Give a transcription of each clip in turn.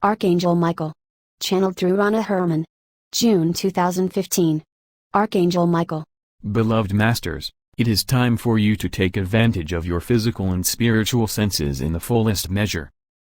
Archangel Michael. Channeled through Rana Herman. June 2015. Archangel Michael. Beloved Masters, it is time for you to take advantage of your physical and spiritual senses in the fullest measure.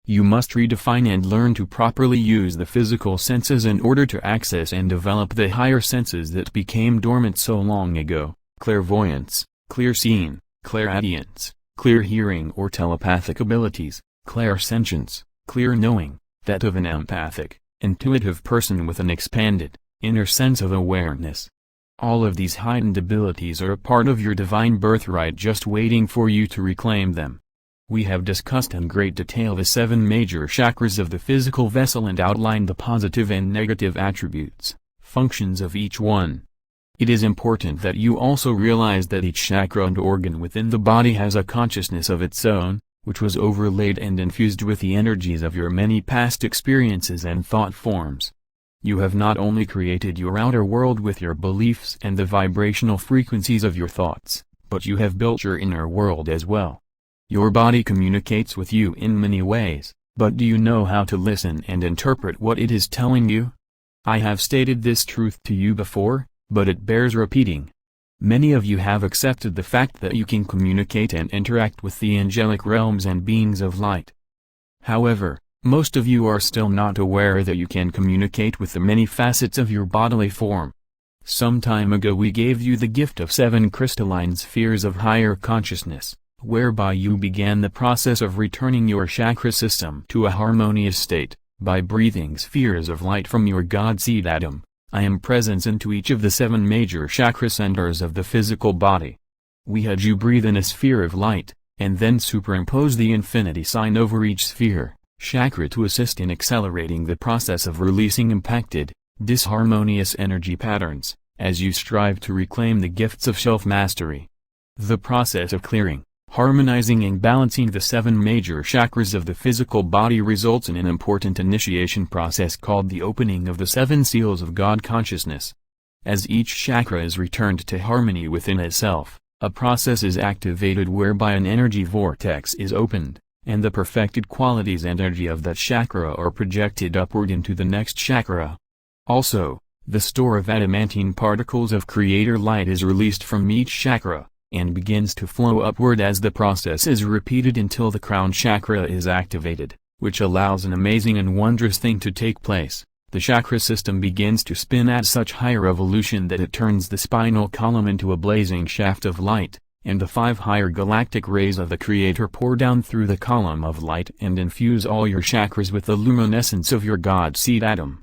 You must redefine and learn to properly use the physical senses in order to access and develop the higher senses that became dormant so long ago: clairvoyance, clear seeing, clairaudience, clear hearing or telepathic abilities, clairsentience, clear knowing, that of an empathic, intuitive person with an expanded, inner sense of awareness. All of these heightened abilities are a part of your divine birthright, just waiting for you to reclaim them. We have discussed in great detail the 7 major chakras of the physical vessel and outlined the positive and negative attributes, functions of each one. It is important that you also realize that each chakra and organ within the body has a consciousness of its own, which was overlaid and infused with the energies of your many past experiences and thought forms. You have not only created your outer world with your beliefs and the vibrational frequencies of your thoughts, but you have built your inner world as well. Your body communicates with you in many ways, but do you know how to listen and interpret what it is telling you? I have stated this truth to you before, but it bears repeating. Many of you have accepted the fact that you can communicate and interact with the angelic realms and beings of light. However, most of you are still not aware that you can communicate with the many facets of your bodily form. Some time ago we gave you the gift of 7 crystalline spheres of higher consciousness, whereby you began the process of returning your chakra system to a harmonious state, by breathing spheres of light from your God seed atom, I am presence into each of the 7 major chakra centers of the physical body. We had you breathe in a sphere of light, and then superimpose the infinity sign over each sphere, chakra, to assist in accelerating the process of releasing impacted, disharmonious energy patterns, as you strive to reclaim the gifts of self-mastery. The process of clearing, harmonizing and balancing the 7 major chakras of the physical body results in an important initiation process called the opening of the 7 seals of God consciousness. As each chakra is returned to harmony within itself, a process is activated whereby an energy vortex is opened, and the perfected qualities and energy of that chakra are projected upward into the next chakra. Also, the store of adamantine particles of creator light is released from each chakra, and begins to flow upward as the process is repeated until the crown chakra is activated, which allows an amazing and wondrous thing to take place. The chakra system begins to spin at such high revolution that it turns the spinal column into a blazing shaft of light, and the 5 higher galactic rays of the Creator pour down through the column of light and infuse all your chakras with the luminescence of your God seed atom.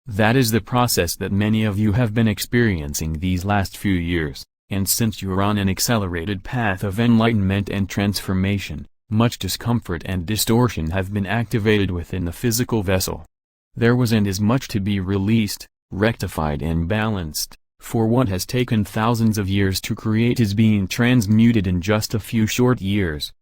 That is the process that many of you have been experiencing these last few years. And since you are on an accelerated path of enlightenment and transformation, much discomfort and distortion have been activated within the physical vessel. There was and is much to be released, rectified and balanced, for what has taken thousands of years to create is being transmuted in just a few short years.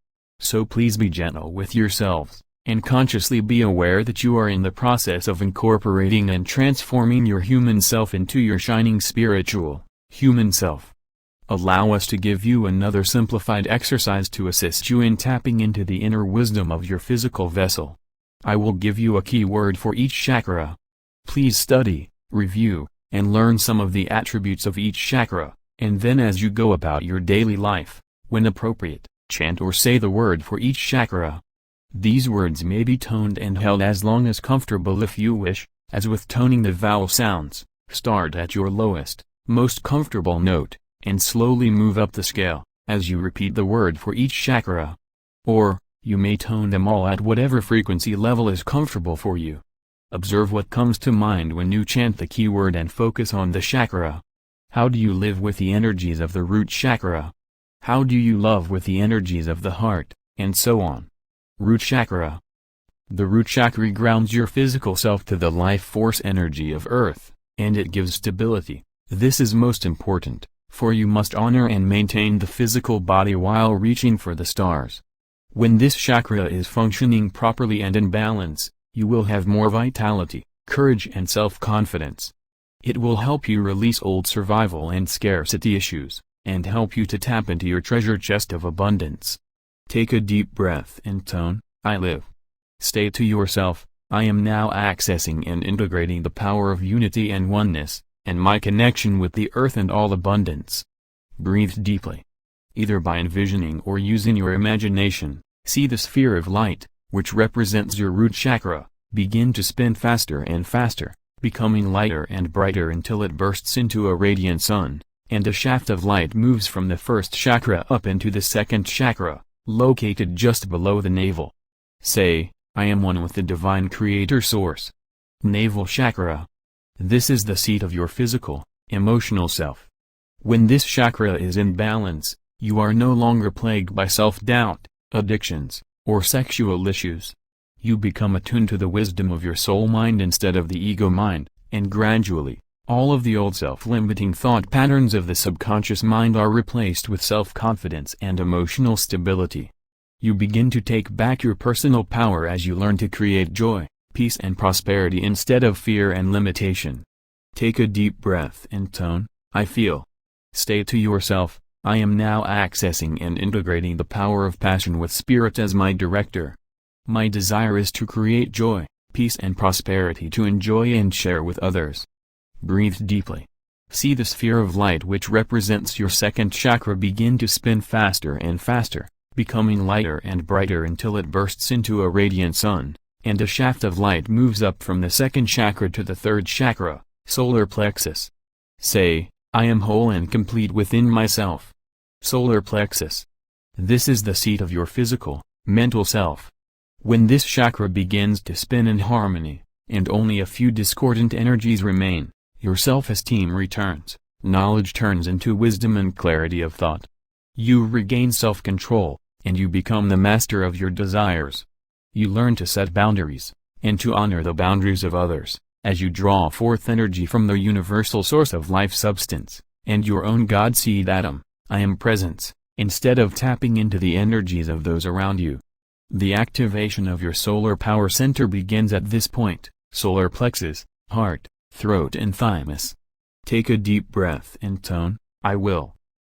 So please be gentle with yourselves, and consciously be aware that you are in the process of incorporating and transforming your human self into your shining spiritual, human self. Allow us to give you another simplified exercise to assist you in tapping into the inner wisdom of your physical vessel. I will give you a key word for each chakra. Please study, review, and learn some of the attributes of each chakra, and then as you go about your daily life, when appropriate, chant or say the word for each chakra. These words may be toned and held as long as comfortable if you wish. As with toning the vowel sounds, start at your lowest, most comfortable note, and slowly move up the scale, as you repeat the word for each chakra. Or, you may tone them all at whatever frequency level is comfortable for you. Observe what comes to mind when you chant the keyword and focus on the chakra. How do you live with the energies of the root chakra? How do you love with the energies of the heart, and so on? Root chakra. The root chakra grounds your physical self to the life force energy of earth, and it gives stability. This is most important, for you must honor and maintain the physical body while reaching for the stars. When this chakra is functioning properly and in balance, you will have more vitality, courage and self-confidence. It will help you release old survival and scarcity issues, and help you to tap into your treasure chest of abundance. Take a deep breath and tone, I live. Stay to yourself, I am now accessing and integrating the power of unity and oneness, and my connection with the earth and all abundance. Breathe deeply. Either by envisioning or using your imagination, see the sphere of light, which represents your root chakra, begin to spin faster and faster, becoming lighter and brighter until it bursts into a radiant sun, and a shaft of light moves from the first chakra up into the second chakra, located just below the navel. Say, I am one with the divine creator source. Navel chakra. This is the seat of your physical, emotional self. When this chakra is in balance, you are no longer plagued by self-doubt, addictions, or sexual issues. You become attuned to the wisdom of your soul mind instead of the ego mind, and gradually, all of the old self-limiting thought patterns of the subconscious mind are replaced with self-confidence and emotional stability. You begin to take back your personal power as you learn to create joy, peace and prosperity instead of fear and limitation. Take a deep breath and tone, I feel. Say to yourself, I am now accessing and integrating the power of passion with spirit as my director. My desire is to create joy, peace and prosperity to enjoy and share with others. Breathe deeply. See the sphere of light which represents your second chakra begin to spin faster and faster, becoming lighter and brighter until it bursts into a radiant sun, and a shaft of light moves up from the second chakra to the third chakra, solar plexus. Say, I am whole and complete within myself. Solar plexus. This is the seat of your physical, mental self. When this chakra begins to spin in harmony, and only a few discordant energies remain, your self-esteem returns, knowledge turns into wisdom and clarity of thought. You regain self-control, and you become the master of your desires. You learn to set boundaries, and to honor the boundaries of others, as you draw forth energy from the universal source of life substance, and your own God seed atom, I am presence, instead of tapping into the energies of those around you. The activation of your solar power center begins at this point, solar plexus, heart, throat and thymus. Take a deep breath and tone, I will.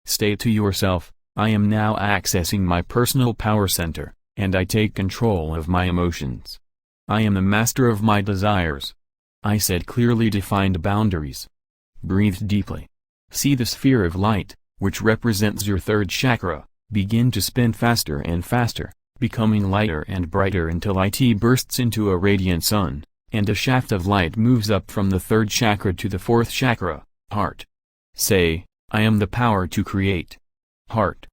Say to yourself, I am now accessing my personal power center, and I take control of my emotions. I am the master of my desires. I set clearly defined boundaries. Breathe deeply. See the sphere of light, which represents your third chakra, begin to spin faster and faster, becoming lighter and brighter until it bursts into a radiant sun, and a shaft of light moves up from the third chakra to the fourth chakra, heart. Say, I am the power to create. Heart.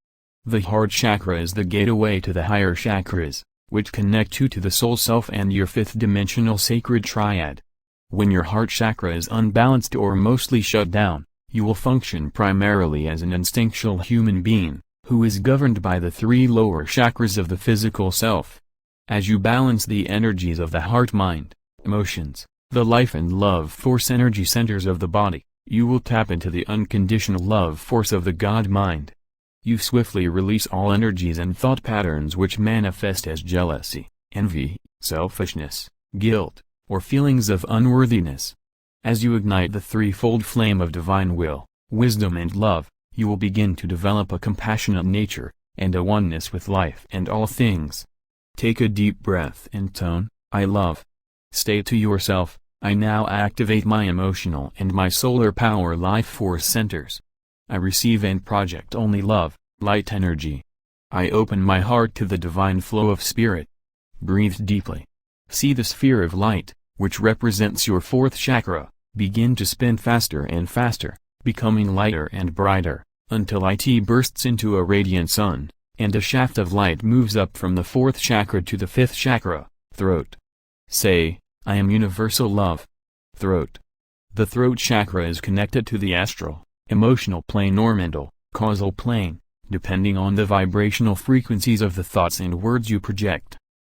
The heart chakra is the gateway to the higher chakras, which connect you to the soul self and your fifth dimensional sacred triad. When your heart chakra is unbalanced or mostly shut down, you will function primarily as an instinctual human being, who is governed by the three lower chakras of the physical self. As you balance the energies of the heart mind, emotions, the life and love force energy centers of the body, you will tap into the unconditional love force of the God mind. You swiftly release all energies and thought patterns which manifest as jealousy, envy, selfishness, guilt, or feelings of unworthiness. As you ignite the threefold flame of divine will, wisdom and love, you will begin to develop a compassionate nature, and a oneness with life and all things. Take a deep breath and tone, I love. Say to yourself, I now activate my emotional and my solar power life force centers. I receive and project only love, light energy. I open my heart to the divine flow of spirit. Breathe deeply. See the sphere of light, which represents your fourth chakra, begin to spin faster and faster, becoming lighter and brighter, until it bursts into a radiant sun, and a shaft of light moves up from the fourth chakra to the fifth chakra, throat. Say, I am universal love. Throat. The throat chakra is connected to the astral, emotional plane or mental, causal plane, depending on the vibrational frequencies of the thoughts and words you project.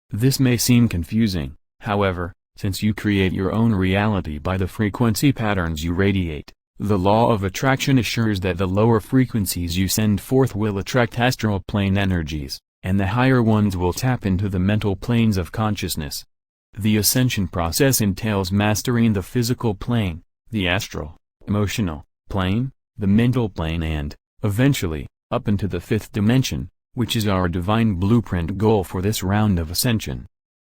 This may seem confusing, however, since you create your own reality by the frequency patterns you radiate. The law of attraction assures that the lower frequencies you send forth will attract astral plane energies, and the higher ones will tap into the mental planes of consciousness. The ascension process entails mastering the physical plane, the astral, emotional plane, the mental plane and, eventually, up into the fifth dimension, which is our divine blueprint goal for this round of ascension.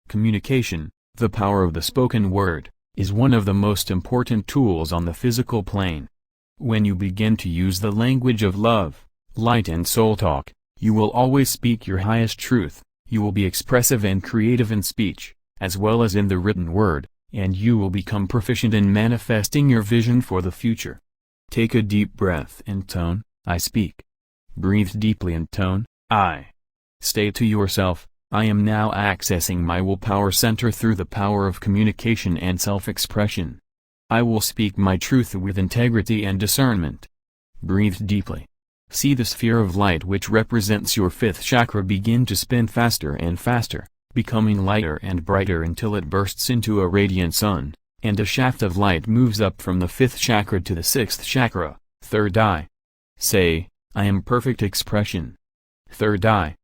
Communication. The power of the spoken word is one of the most important tools on the physical plane. When you begin to use the language of love, light and soul talk, you will always speak your highest truth. You will be expressive and creative in speech, as well as in the written word, and you will become proficient in manifesting your vision for the future. Take a deep breath and tone, I speak. Breathe deeply and tone, I. Say to yourself, I am now accessing my willpower center through the power of communication and self-expression. I will speak my truth with integrity and discernment. Breathe deeply. See the sphere of light which represents your fifth chakra begin to spin faster and faster, becoming lighter and brighter until it bursts into a radiant sun, and a shaft of light moves up from the fifth chakra to the sixth chakra, third eye. Say, I am perfect expression. Third eye.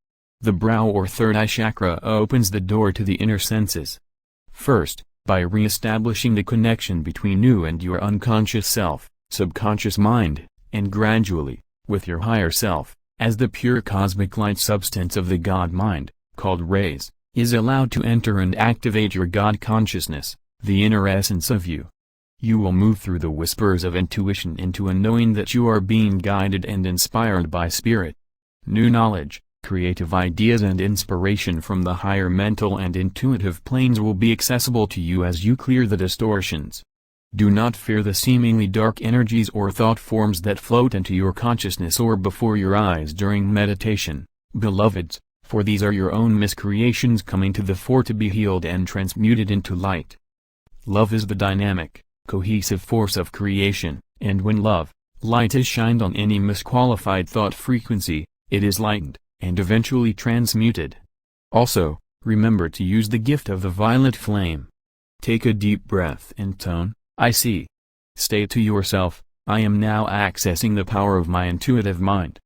The brow or third eye chakra opens the door to the inner senses. First, by re-establishing the connection between you and your unconscious self, subconscious mind, and gradually, with your higher self, as the pure cosmic light substance of the God mind, called rays, is allowed to enter and activate your God consciousness, the inner essence of you. You will move through the whispers of intuition into a knowing that you are being guided and inspired by Spirit. New knowledge, creative ideas and inspiration from the higher mental and intuitive planes will be accessible to you as you clear the distortions. Do not fear the seemingly dark energies or thought forms that float into your consciousness or before your eyes during meditation, beloveds, for these are your own miscreations coming to the fore to be healed and transmuted into light. Love is the dynamic, cohesive force of creation, and when love, light is shined on any misqualified thought frequency, it is lightened, and eventually transmuted. Also, remember to use the gift of the violet flame. Take a deep breath and tone, I see. Say to yourself, I am now accessing the power of my intuitive mind.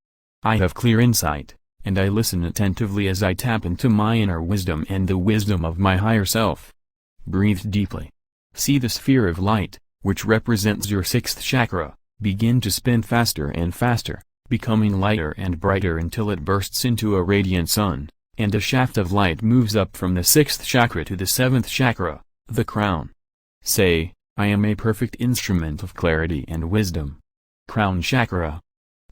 I have clear insight, and I listen attentively as I tap into my inner wisdom and the wisdom of my higher self. Breathe deeply. See the sphere of light, which represents your sixth chakra, begin to spin faster and faster, becoming lighter and brighter until it bursts into a radiant sun, and a shaft of light moves up from the sixth chakra to the seventh chakra, the crown. Say, I am a perfect instrument of clarity and wisdom. Crown chakra.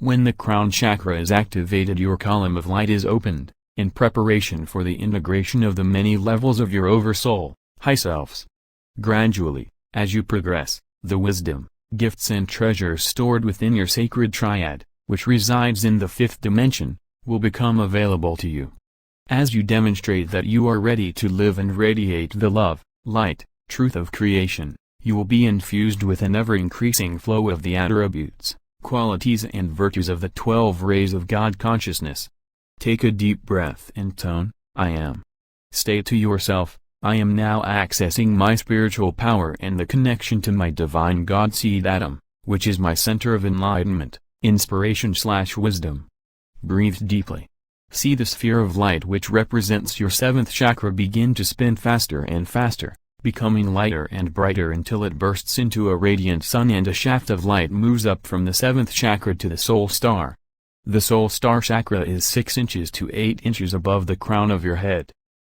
When the crown chakra is activated, your column of light is opened, in preparation for the integration of the many levels of your oversoul, high selves. Gradually, as you progress, the wisdom, gifts and treasures stored within your sacred triad, which resides in the fifth dimension, will become available to you. As you demonstrate that you are ready to live and radiate the love, light, truth of creation, you will be infused with an ever-increasing flow of the attributes, qualities and virtues of the 12 rays of God consciousness. Take a deep breath and tone, I am. Say to yourself, I am now accessing my spiritual power and the connection to my divine God seed atom, which is my center of enlightenment, inspiration/wisdom. Breathe deeply. See the sphere of light which represents your seventh chakra begin to spin faster and faster, becoming lighter and brighter until it bursts into a radiant sun and a shaft of light moves up from the seventh chakra to the soul star. The soul star chakra is 6 inches to 8 inches above the crown of your head.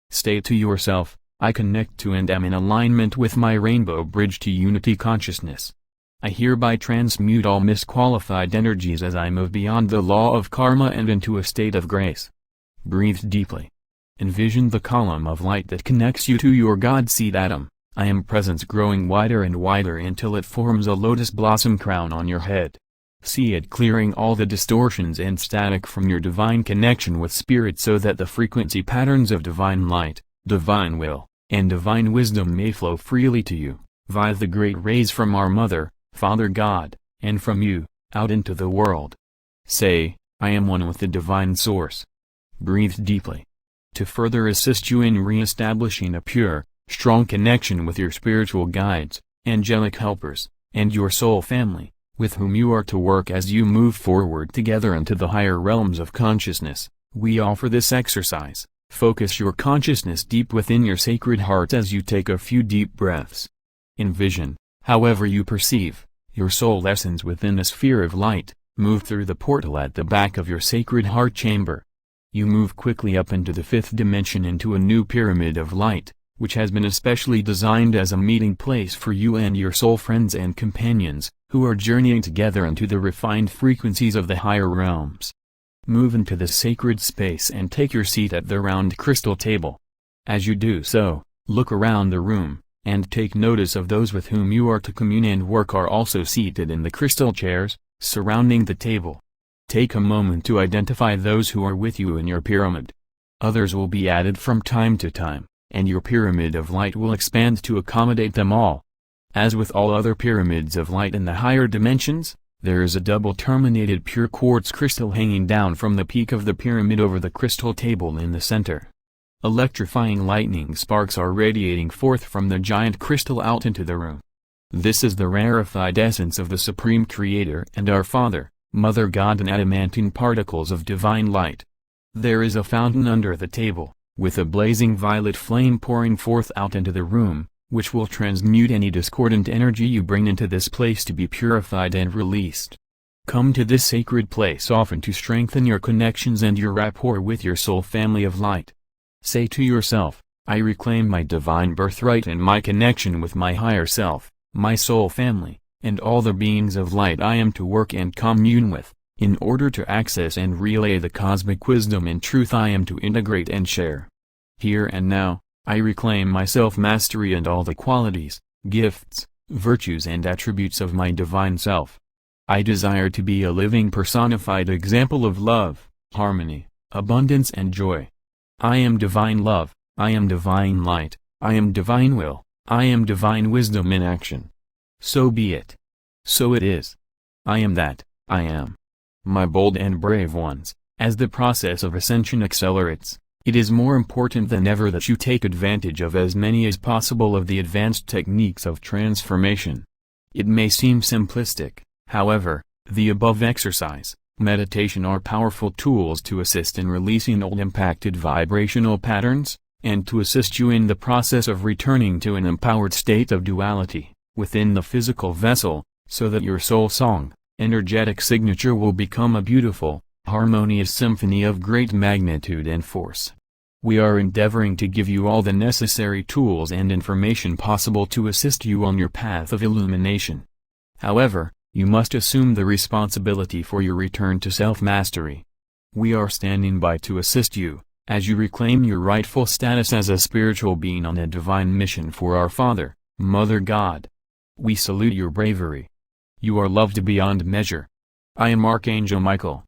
Say to yourself, I connect to and am in alignment with my rainbow bridge to unity consciousness. I hereby transmute all misqualified energies as I move beyond the law of karma and into a state of grace. Breathe deeply. Envision the column of light that connects you to your God seed atom, I am presence growing wider and wider until it forms a lotus blossom crown on your head. See it clearing all the distortions and static from your divine connection with Spirit so that the frequency patterns of divine light, divine will, and divine wisdom may flow freely to you, via the great rays from our Mother, Father God, and from you, out into the world. Say, I am one with the divine source. Breathe deeply. To further assist you in re-establishing a pure, strong connection with your spiritual guides, angelic helpers, and your soul family, with whom you are to work as you move forward together into the higher realms of consciousness, we offer this exercise. Focus your consciousness deep within your sacred heart as you take a few deep breaths. Envision, however you perceive, your soul essence within a sphere of light, move through the portal at the back of your sacred heart chamber. You move quickly up into the fifth dimension into a new pyramid of light, which has been especially designed as a meeting place for you and your soul friends and companions, who are journeying together into the refined frequencies of the higher realms. Move into this sacred space and take your seat at the round crystal table. As you do so, look around the room, and take notice of those with whom you are to commune and work are also seated in the crystal chairs, surrounding the table. Take a moment to identify those who are with you in your pyramid. Others will be added from time to time, and your pyramid of light will expand to accommodate them all. As with all other pyramids of light in the higher dimensions, there is a double-terminated pure quartz crystal hanging down from the peak of the pyramid over the crystal table in the center. Electrifying lightning sparks are radiating forth from the giant crystal out into the room. This is the rarefied essence of the Supreme Creator and our Father, Mother God in adamantine particles of divine light. There is a fountain under the table, with a blazing violet flame pouring forth out into the room, which will transmute any discordant energy you bring into this place to be purified and released. Come to this sacred place often to strengthen your connections and your rapport with your soul family of light. Say to yourself, I reclaim my divine birthright and my connection with my higher self, my soul family, and all the beings of light I am to work and commune with, in order to access and relay the cosmic wisdom and truth I am to integrate and share. Here and now, I reclaim my self-mastery and all the qualities, gifts, virtues and attributes of my divine self. I desire to be a living personified example of love, harmony, abundance and joy. I am divine love, I am divine light, I am divine will, I am divine wisdom in action. So be it. So it is. I am that, I am. My bold and brave ones, as the process of ascension accelerates, it is more important than ever that you take advantage of as many as possible of the advanced techniques of transformation. It may seem simplistic, however, the above exercise, meditation are powerful tools to assist in releasing old impacted vibrational patterns, and to assist you in the process of returning to an empowered state of duality, within the physical vessel, so that your soul song, energetic signature will become a beautiful, harmonious symphony of great magnitude and force. We are endeavoring to give you all the necessary tools and information possible to assist you on your path of illumination. However, you must assume the responsibility for your return to self-mastery. We are standing by to assist you, as you reclaim your rightful status as a spiritual being on a divine mission for our Father, Mother God. We salute your bravery. You are loved beyond measure. I am Archangel Michael.